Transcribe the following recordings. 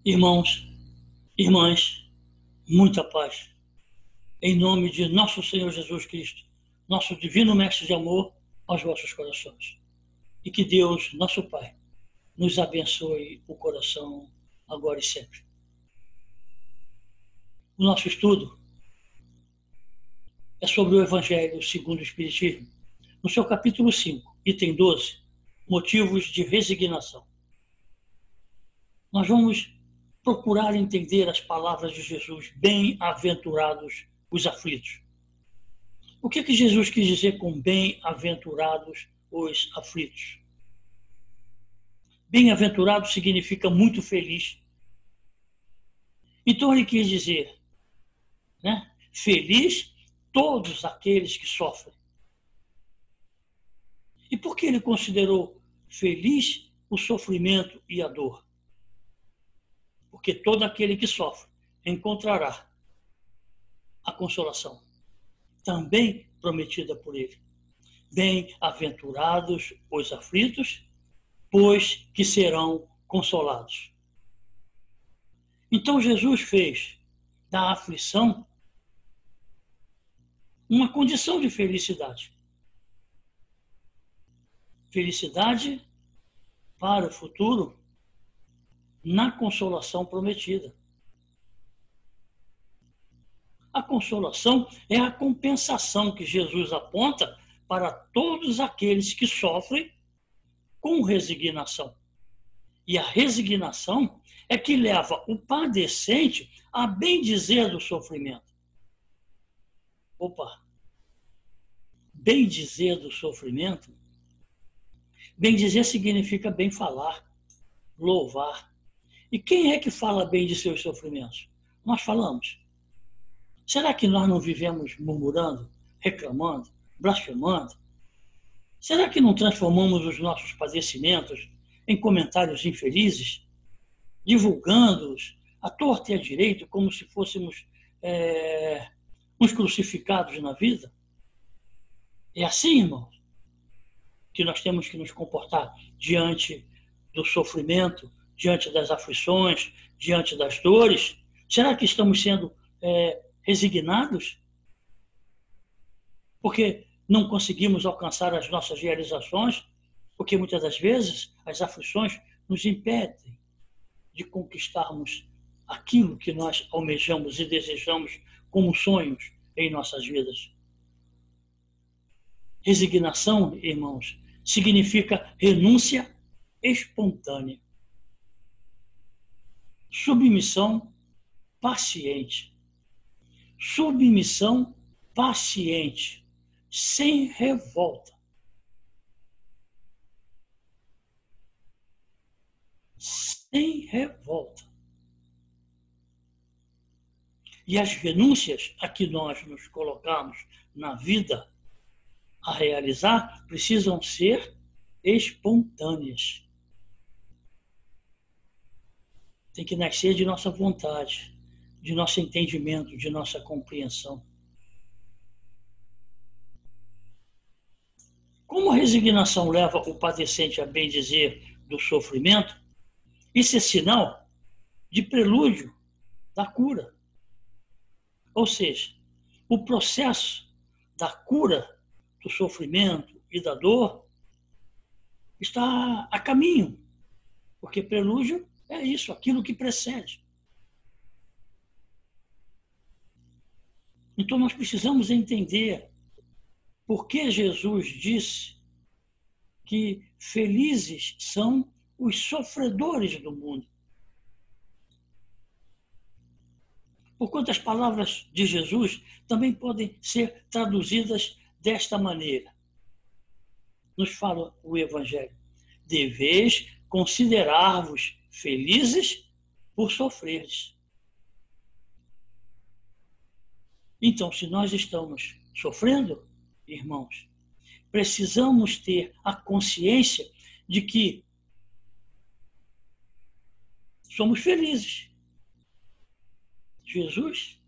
Irmãos, irmãs, muita paz. Em nome de nosso Senhor Jesus Cristo, nosso divino mestre de amor, aos vossos corações. E que Deus, nosso Pai, nos abençoe o coração agora e sempre. O nosso estudo é sobre o Evangelho segundo o Espiritismo, no seu capítulo 5, item 12, motivos de resignação. Nós vamos procurar entender as palavras de Jesus, bem-aventurados os aflitos. O que Jesus quis dizer com bem-aventurados os aflitos? Bem-aventurado significa muito feliz. Então ele quis dizer, feliz todos aqueles que sofrem. E por que ele considerou feliz o sofrimento e a dor? Porque todo aquele que sofre encontrará a consolação, também prometida por ele. Bem-aventurados os aflitos, pois que serão consolados. Então Jesus fez da aflição uma condição de felicidade. Felicidade para o futuro na consolação prometida. A consolação é a compensação que Jesus aponta para todos aqueles que sofrem com resignação. E a resignação é que leva o padecente a bendizer do sofrimento. Bendizer do sofrimento? Bendizer significa bem falar, louvar. E quem é que fala bem de seus sofrimentos? Nós falamos. Será que nós não vivemos murmurando, reclamando, blasfemando? Será que não transformamos os nossos padecimentos em comentários infelizes, divulgando-os à torta e à direita como se fôssemos uns crucificados na vida? É assim, irmãos, que nós temos que nos comportar diante do sofrimento, diante das aflições, diante das dores? Será que estamos sendo resignados? Porque não conseguimos alcançar as nossas realizações? Porque muitas das vezes as aflições nos impedem de conquistarmos aquilo que nós almejamos e desejamos como sonhos em nossas vidas. Resignação, irmãos, significa renúncia espontânea. Submissão paciente. Submissão paciente, sem revolta. Sem revolta. E as renúncias a que nós nos colocamos na vida a realizar precisam ser espontâneas. Tem que nascer de nossa vontade, de nosso entendimento, de nossa compreensão. Como a resignação leva o padecente a bendizer do sofrimento, isso é sinal de prelúdio da cura. Ou seja, o processo da cura do sofrimento e da dor está a caminho, porque prelúdio é isso, aquilo que precede. Então nós precisamos entender por que Jesus disse que felizes são os sofredores do mundo. Porquanto as palavras de Jesus também podem ser traduzidas desta maneira. Nos fala o Evangelho. Deveis considerar-vos felizes por sofreres. Então, se nós estamos sofrendo, irmãos, precisamos ter a consciência de que somos felizes. Jesus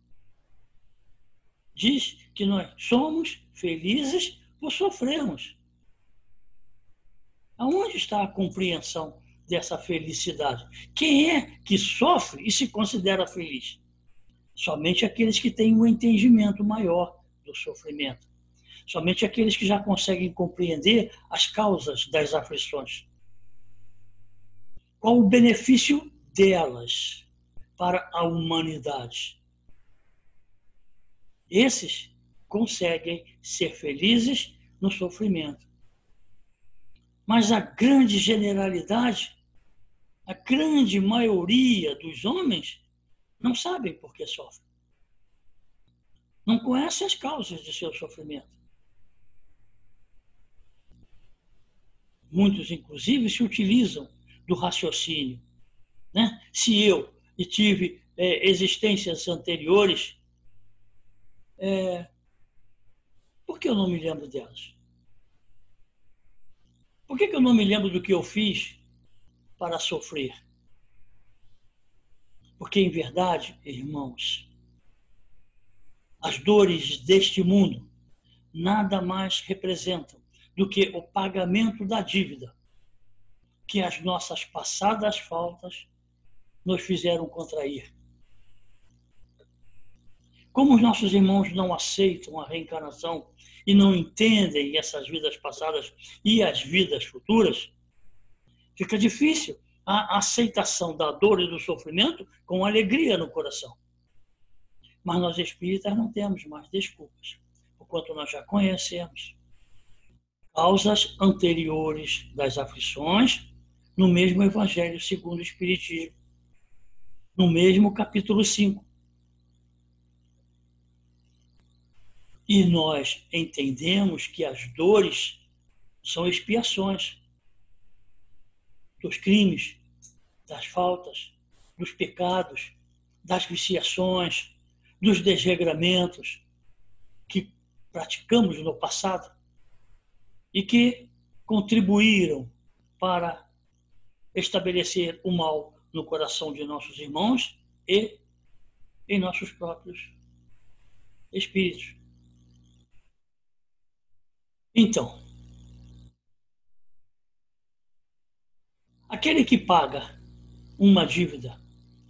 diz que nós somos felizes por sofrermos. Aonde está a compreensão dessa felicidade. Quem é que sofre e se considera feliz? Somente aqueles que têm um entendimento maior do sofrimento. Somente aqueles que já conseguem compreender as causas das aflições. Qual o benefício delas para a humanidade? Esses conseguem ser felizes no sofrimento. Mas a grande generalidade, a grande maioria dos homens, não sabem por que sofrem. Não conhecem as causas de seu sofrimento. Muitos, inclusive, se utilizam do raciocínio. Né? Se eu tive existências anteriores, por que eu não me lembro delas? Por que eu não me lembro do que eu fiz para sofrer? Porque, em verdade, irmãos, as dores deste mundo nada mais representam do que o pagamento da dívida que as nossas passadas faltas nos fizeram contrair. Como os nossos irmãos não aceitam a reencarnação e não entendem essas vidas passadas e as vidas futuras, fica difícil a aceitação da dor e do sofrimento com alegria no coração. Mas nós espíritas não temos mais desculpas, porquanto nós já conhecemos causas anteriores das aflições no mesmo Evangelho segundo o Espiritismo, no mesmo capítulo 5. E nós entendemos que as dores são expiações dos crimes, das faltas, dos pecados, das viciações, dos desregramentos que praticamos no passado e que contribuíram para estabelecer o mal no coração de nossos irmãos e em nossos próprios espíritos. Então, aquele que paga uma dívida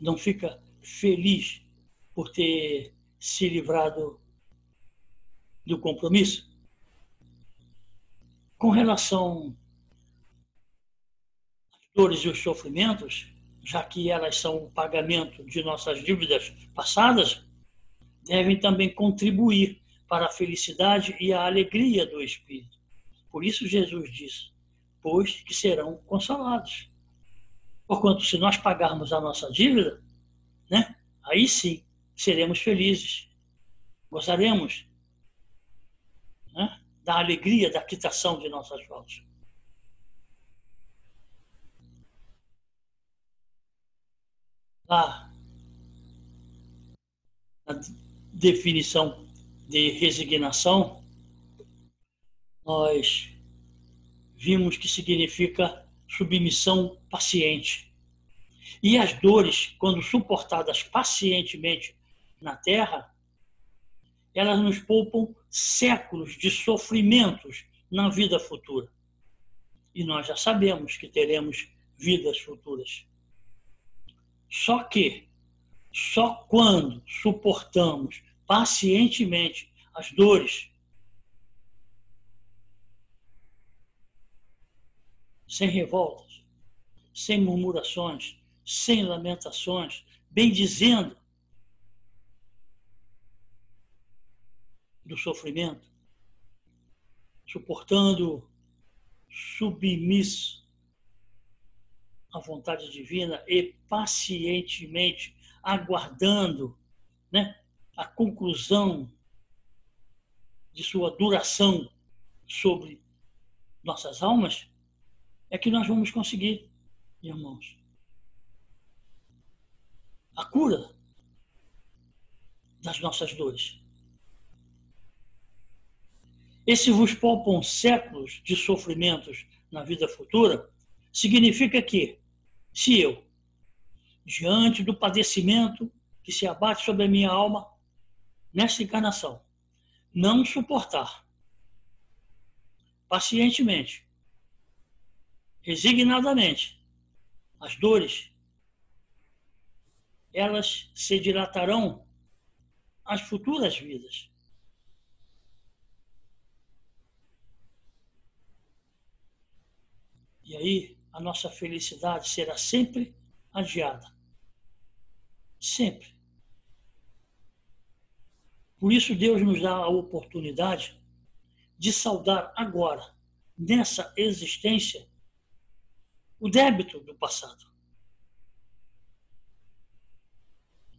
não fica feliz por ter se livrado do compromisso? Com relação às dores e os sofrimentos, já que elas são o pagamento de nossas dívidas passadas, devem também contribuir para a felicidade e a alegria do espírito. Por isso Jesus disse, pois que serão consolados. Porquanto, se nós pagarmos a nossa dívida, né, aí sim seremos felizes. Gozaremos, né, da alegria da quitação de nossas faltas. A definição de resignação, nós vimos que significa submissão paciente. E as dores, quando suportadas pacientemente na Terra, elas nos poupam séculos de sofrimentos na vida futura. E nós já sabemos que teremos vidas futuras. Só quando suportamos pacientemente as dores, sem revoltas, sem murmurações, sem lamentações, bendizendo do sofrimento, suportando submisso à vontade divina e pacientemente aguardando, né, a conclusão de sua duração sobre nossas almas, é que nós vamos conseguir, irmãos, a cura das nossas dores. E se vos poupam séculos de sofrimentos na vida futura, significa que, se eu, diante do padecimento que se abate sobre a minha alma, nesta encarnação, não suportar pacientemente, resignadamente, as dores, elas se dilatarão às futuras vidas. E aí a nossa felicidade será sempre adiada. Sempre. Por isso Deus nos dá a oportunidade de saldar agora, nessa existência, o débito do passado.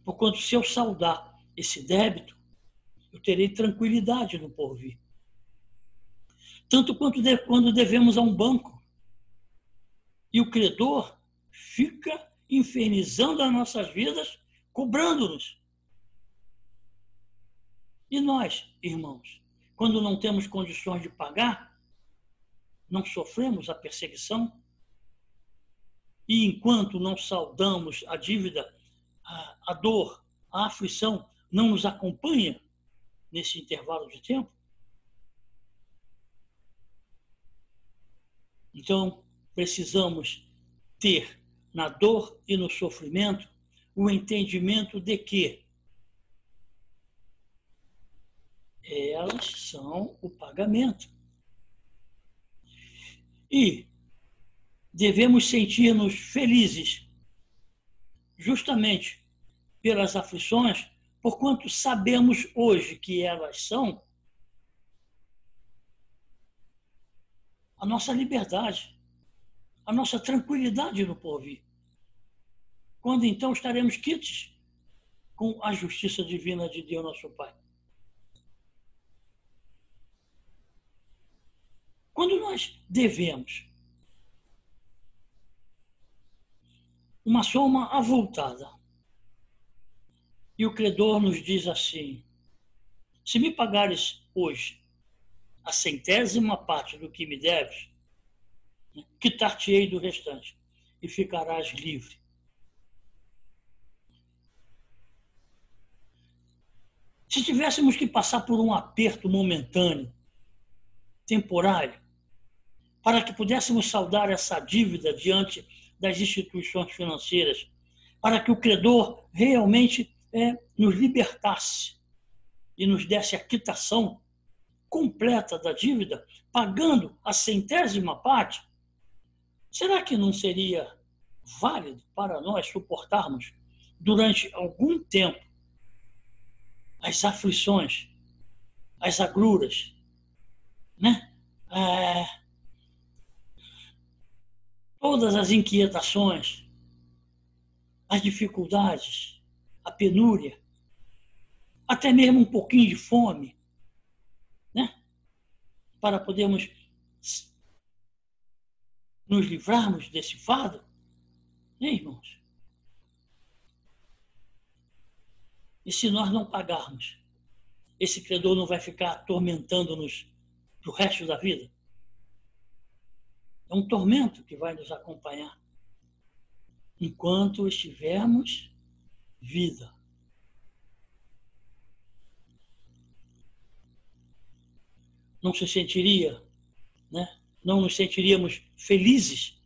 Porquanto, se eu saldar esse débito, eu terei tranquilidade no porvir. Tanto quanto quando devemos a um banco. E o credor fica infernizando as nossas vidas, cobrando-nos. E nós, irmãos, quando não temos condições de pagar, não sofremos a perseguição? E enquanto não saldamos a dívida, a dor, a aflição não nos acompanha nesse intervalo de tempo? Então, precisamos ter na dor e no sofrimento o entendimento de que elas são o pagamento. E devemos sentir-nos felizes justamente pelas aflições, porquanto sabemos hoje que elas são a nossa liberdade, a nossa tranquilidade no porvir. Quando então estaremos quites com a justiça divina de Deus nosso Pai. Quando nós devemos uma soma avultada e o credor nos diz assim: se me pagares hoje a 100ª parte do que me deves, quitar-te-ei do restante e ficarás livre. Se tivéssemos que passar por um aperto momentâneo, temporário, para que pudéssemos saldar essa dívida diante das instituições financeiras, para que o credor realmente nos libertasse e nos desse a quitação completa da dívida, pagando a 100ª parte, será que não seria válido para nós suportarmos durante algum tempo as aflições, as agruras, né? Todas as inquietações, as dificuldades, a penúria, até mesmo um pouquinho de fome, né? Para podermos nos livrarmos desse fardo, né, irmãos? E se nós não pagarmos, esse credor não vai ficar atormentando-nos pro resto da vida? É um tormento que vai nos acompanhar enquanto estivermos vida. Não se sentiria, né? Não nos sentiríamos felizes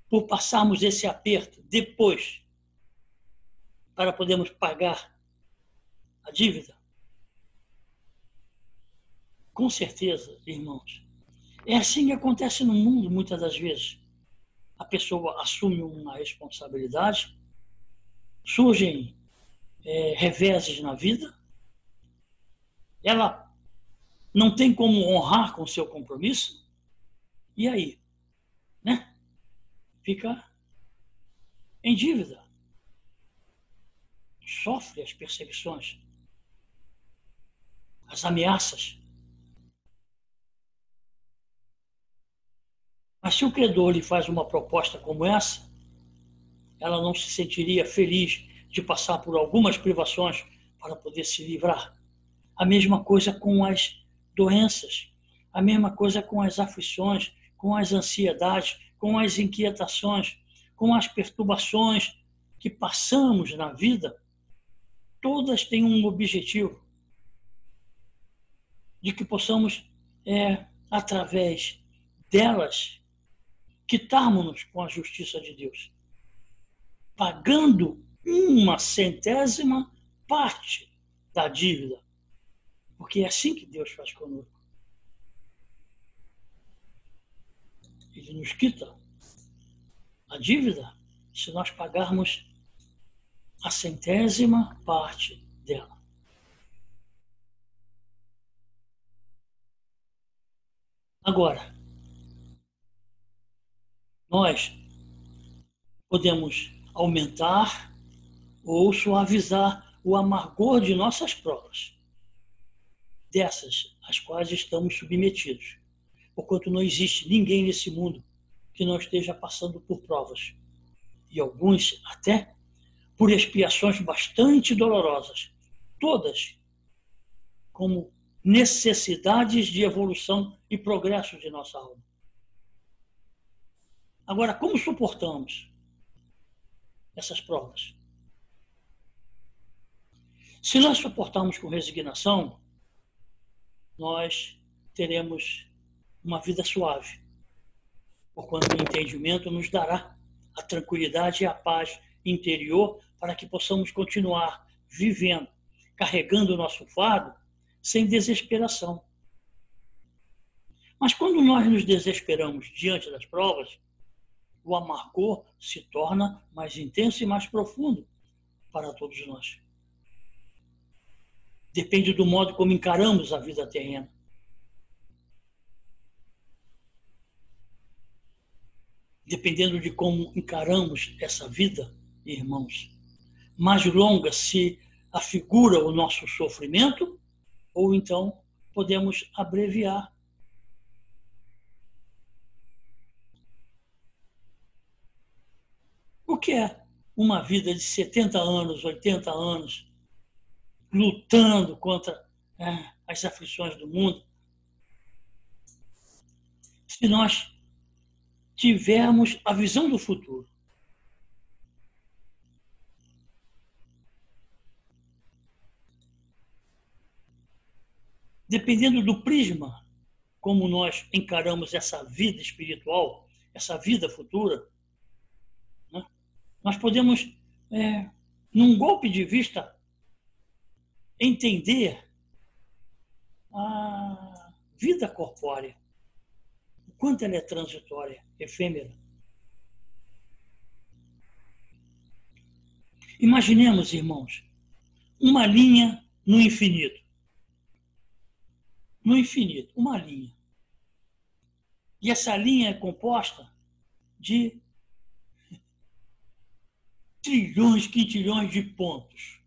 por passarmos esse aperto depois para podermos pagar a dívida? Com certeza, irmãos. É assim que acontece no mundo muitas das vezes. A pessoa assume uma responsabilidade, surgem reveses na vida, ela não tem como honrar com o seu compromisso, e aí, né? Fica em dívida, sofre as perseguições, as ameaças. Mas se o credor lhe faz uma proposta como essa, ela não se sentiria feliz de passar por algumas privações para poder se livrar. A mesma coisa com as doenças, a mesma coisa com as aflições, com as ansiedades, com as inquietações, com as perturbações que passamos na vida. Todas têm um objetivo, de que possamos, através delas, quitarmos-nos com a justiça de Deus, pagando 1/100ª parte da dívida. Porque é assim que Deus faz conosco. Ele nos quita a dívida se nós pagarmos a 100ª parte dela. Agora, nós podemos aumentar ou suavizar o amargor de nossas provas, dessas às quais estamos submetidos, porquanto não existe ninguém nesse mundo que não esteja passando por provas, e alguns até por expiações bastante dolorosas, todas como necessidades de evolução e progresso de nossa alma. Agora, como suportamos essas provas? Se nós suportarmos com resignação, nós teremos uma vida suave, porquanto o entendimento nos dará a tranquilidade e a paz interior para que possamos continuar vivendo, carregando o nosso fardo sem desesperação. Mas quando nós nos desesperamos diante das provas, o amargor se torna mais intenso e mais profundo para todos nós. Depende do modo como encaramos a vida terrena. Dependendo de como encaramos essa vida, irmãos, mais longa se afigura o nosso sofrimento, ou então podemos abreviar. O que é uma vida de 70 anos, 80 anos, lutando contra as aflições do mundo, se nós tivermos a visão do futuro? Dependendo do prisma como nós encaramos essa vida espiritual, essa vida futura, né, nós podemos, num golpe de vista, entender a vida corpórea, o quanto ela é transitória, efêmera. Imaginemos, irmãos, uma linha no infinito. No infinito, uma linha. E essa linha é composta de trilhões, quintilhões de pontos.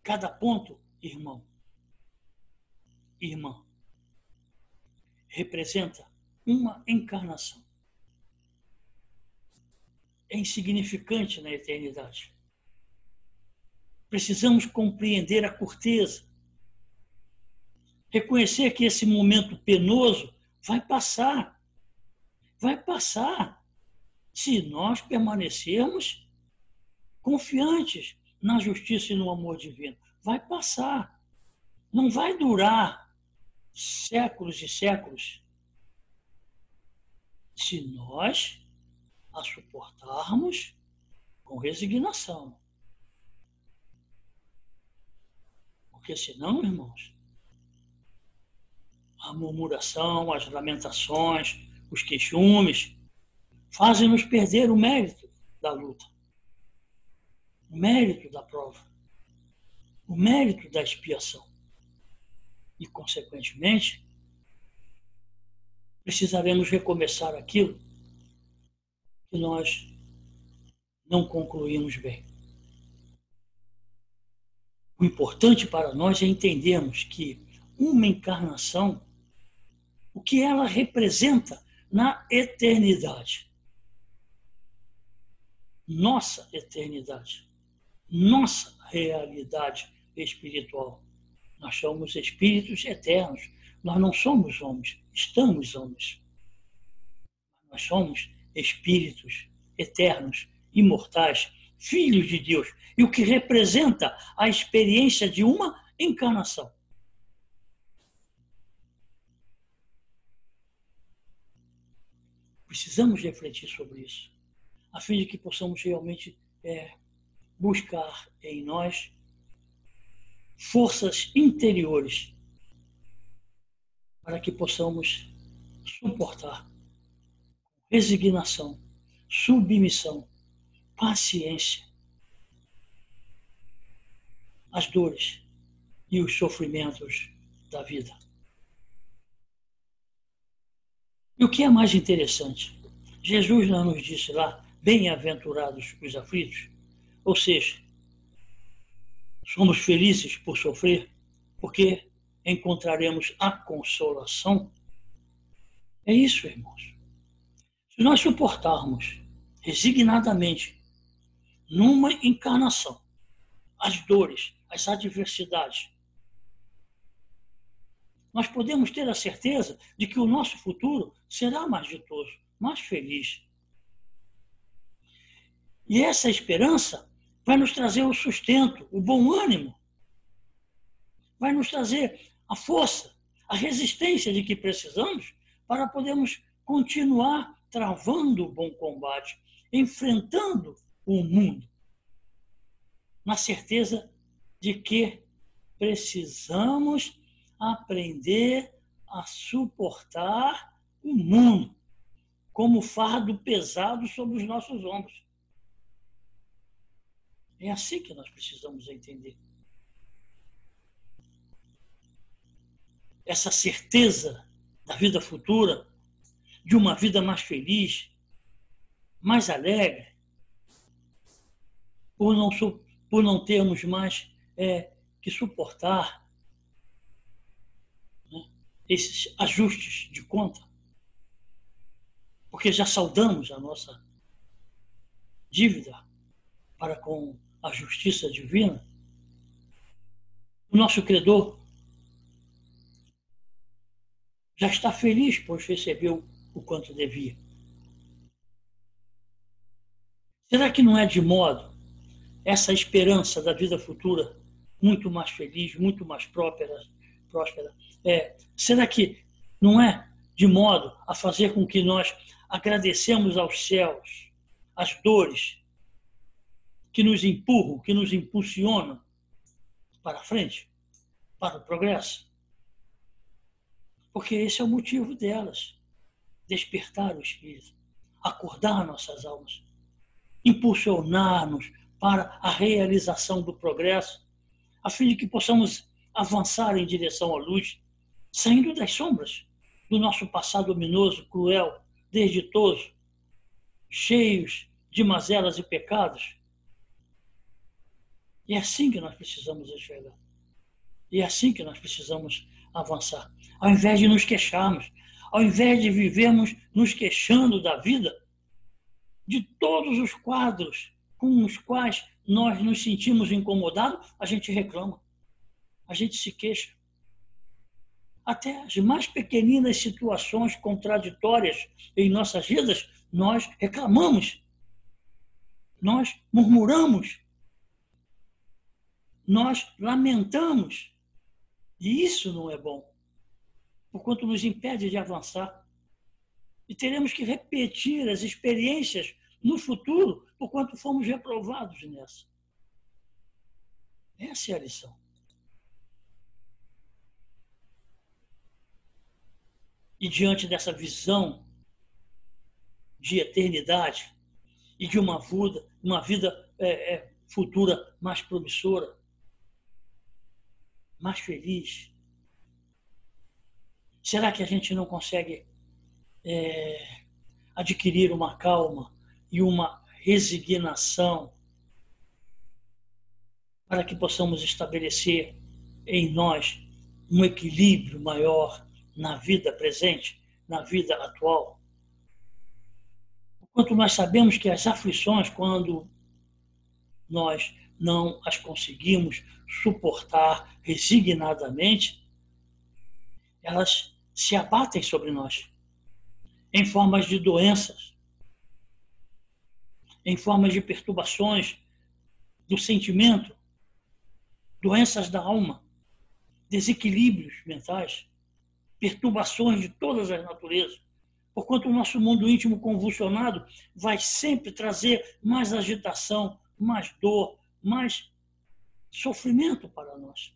Cada ponto, irmão, irmã, representa uma encarnação. É insignificante na eternidade. Precisamos compreender a curteza, reconhecer que esse momento penoso vai passar. Vai passar se nós permanecermos confiantes na justiça e no amor divino. Vai passar. Não vai durar séculos e séculos se nós a suportarmos com resignação. Porque senão, irmãos, a murmuração, as lamentações, os queixumes fazem-nos perder o mérito da luta, o mérito da prova, o mérito da expiação. E, consequentemente, precisaremos recomeçar aquilo que nós não concluímos bem. O importante para nós é entendermos que uma encarnação, o que ela representa na eternidade. Nossa eternidade, nossa realidade espiritual. Nós somos espíritos eternos. Nós não somos homens, estamos homens. Nós somos espíritos eternos, imortais, filhos de Deus. E o que representa a experiência de uma encarnação. Precisamos refletir sobre isso, a fim de que possamos realmente buscar em nós forças interiores para que possamos suportar resignação, submissão, paciência, as dores e os sofrimentos da vida. E o que é mais interessante? Jesus não nos disse lá, bem-aventurados os aflitos, ou seja, somos felizes por sofrer, porque encontraremos a consolação. É isso, irmãos. Se nós suportarmos resignadamente, numa encarnação, as dores, as adversidades, nós podemos ter a certeza de que o nosso futuro será mais ditoso, mais feliz. E essa esperança vai nos trazer o sustento, o bom ânimo, vai nos trazer a força, a resistência de que precisamos para podermos continuar travando o bom combate, enfrentando o mundo, na certeza de que precisamos aprender a suportar o mundo como fardo pesado sobre os nossos ombros. É assim que nós precisamos entender. Essa certeza da vida futura, de uma vida mais feliz, mais alegre, por não termos mais que suportar, né, esses ajustes de conta, porque já saldamos a nossa dívida para com a justiça divina. O nosso credor já está feliz, pois recebeu o quanto devia. Será que não é de modo essa esperança da vida futura muito mais feliz, muito mais próspera? Será que não é de modo a fazer com que nós agradecemos aos céus as dores que nos empurram, que nos impulsionam para a frente, para o progresso? Porque esse é o motivo delas. Despertar o espírito, acordar nossas almas, impulsionar-nos para a realização do progresso, a fim de que possamos avançar em direção à luz, saindo das sombras do nosso passado ominoso, cruel, desditoso, cheios de mazelas e pecados. E é assim que nós precisamos enxergar. E é assim que nós precisamos avançar. Ao invés de nos queixarmos, ao invés de vivermos nos queixando da vida, de todos os quadros com os quais nós nos sentimos incomodados, a gente reclama, a gente se queixa. Até as mais pequeninas situações contraditórias em nossas vidas, nós reclamamos, nós murmuramos, nós lamentamos. E isso não é bom, porquanto nos impede de avançar. E teremos que repetir as experiências no futuro, porquanto fomos reprovados nessa. Essa é a lição. E diante dessa visão de eternidade e de uma vida futura mais promissora, mais feliz, será que a gente não consegue adquirir uma calma e uma resignação para que possamos estabelecer em nós um equilíbrio maior na vida presente, na vida atual? Enquanto nós sabemos que as aflições, quando nós não as conseguimos suportar resignadamente, elas se abatem sobre nós em formas de doenças, em formas de perturbações do sentimento, doenças da alma, desequilíbrios mentais, perturbações de todas as naturezas, Porquanto o nosso mundo íntimo convulsionado vai sempre trazer mais agitação, mais dor, mais sofrimento para nós.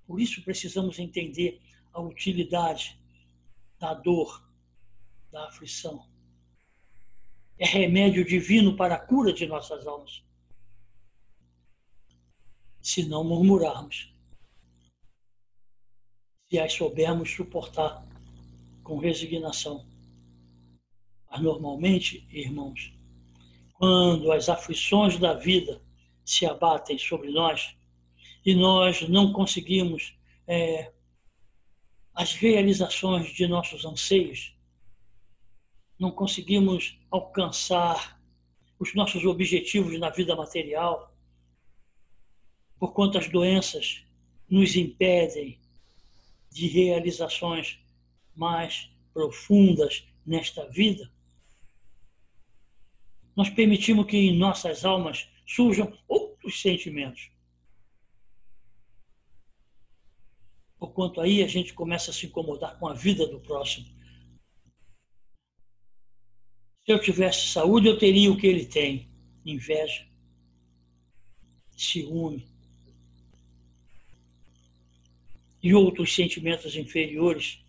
Por isso precisamos entender a utilidade da dor, da aflição. É remédio divino para a cura de nossas almas. Se não murmurarmos, se as soubermos suportar com resignação. Mas normalmente, irmãos, quando as aflições da vida se abatem sobre nós e nós não conseguimos as realizações de nossos anseios, não conseguimos alcançar os nossos objetivos na vida material, porquanto as doenças nos impedem de realizações mais profundas nesta vida, nós permitimos que em nossas almas surjam outros sentimentos. Porquanto aí a gente começa a se incomodar com a vida do próximo. Se eu tivesse saúde, eu teria o que ele tem. Inveja, ciúme e outros sentimentos inferiores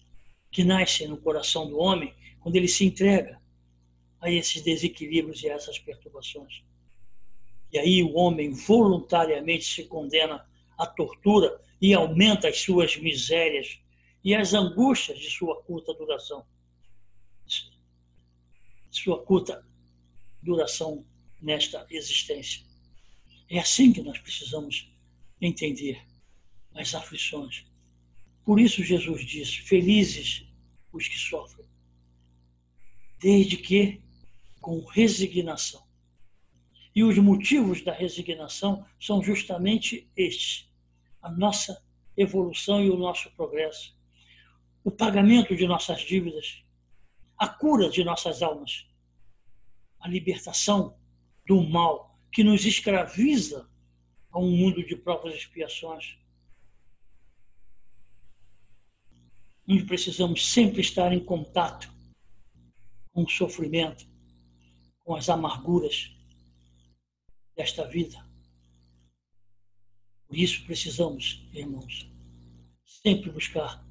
que nascem no coração do homem quando ele se entrega a esses desequilíbrios e a essas perturbações. E aí o homem voluntariamente se condena à tortura e aumenta as suas misérias e as angústias de sua curta duração. Sua curta duração nesta existência. É assim que nós precisamos entender as aflições. Por isso Jesus diz, felizes os que sofrem, desde que com resignação. E os motivos da resignação são justamente estes: a nossa evolução e o nosso progresso, o pagamento de nossas dívidas, a cura de nossas almas, a libertação do mal que nos escraviza a um mundo de provas e expiações, onde precisamos sempre estar em contato com o sofrimento, com as amarguras desta vida. Por isso precisamos, irmãos, sempre buscar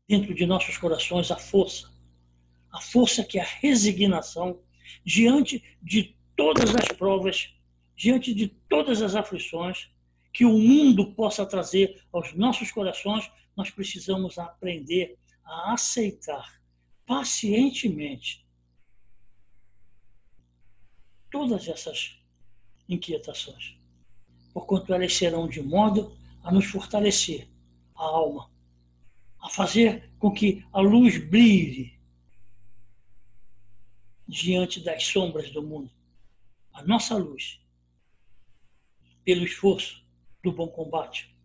dentro de nossos corações a força que é a resignação diante de todas as provas, diante de todas as aflições que o mundo possa trazer aos nossos corações. Nós precisamos aprender a aceitar pacientemente todas essas inquietações, porquanto elas serão de modo a nos fortalecer a alma, a fazer com que a luz brilhe diante das sombras do mundo. A nossa luz, pelo esforço do bom combate,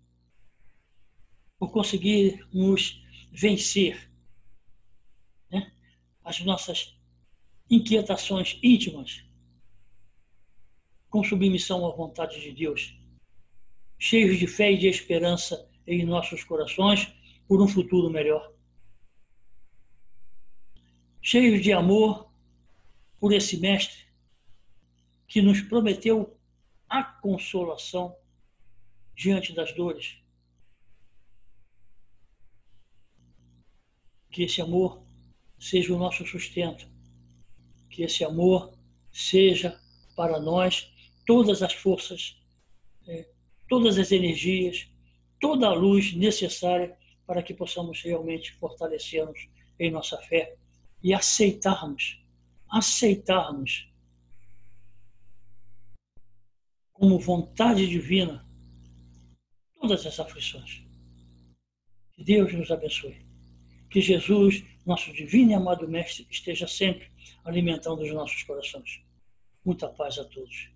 por conseguirmos vencer as nossas inquietações íntimas, com submissão à vontade de Deus, cheios de fé e de esperança em nossos corações por um futuro melhor, cheios de amor por esse Mestre que nos prometeu a consolação diante das dores. Que esse amor seja o nosso sustento, que esse amor seja para nós todas as forças, todas as energias, toda a luz necessária para que possamos realmente fortalecer-nos em nossa fé e aceitarmos como vontade divina todas as aflições. Que Deus nos abençoe. Que Jesus, nosso divino e amado Mestre, esteja sempre alimentando os nossos corações. Muita paz a todos.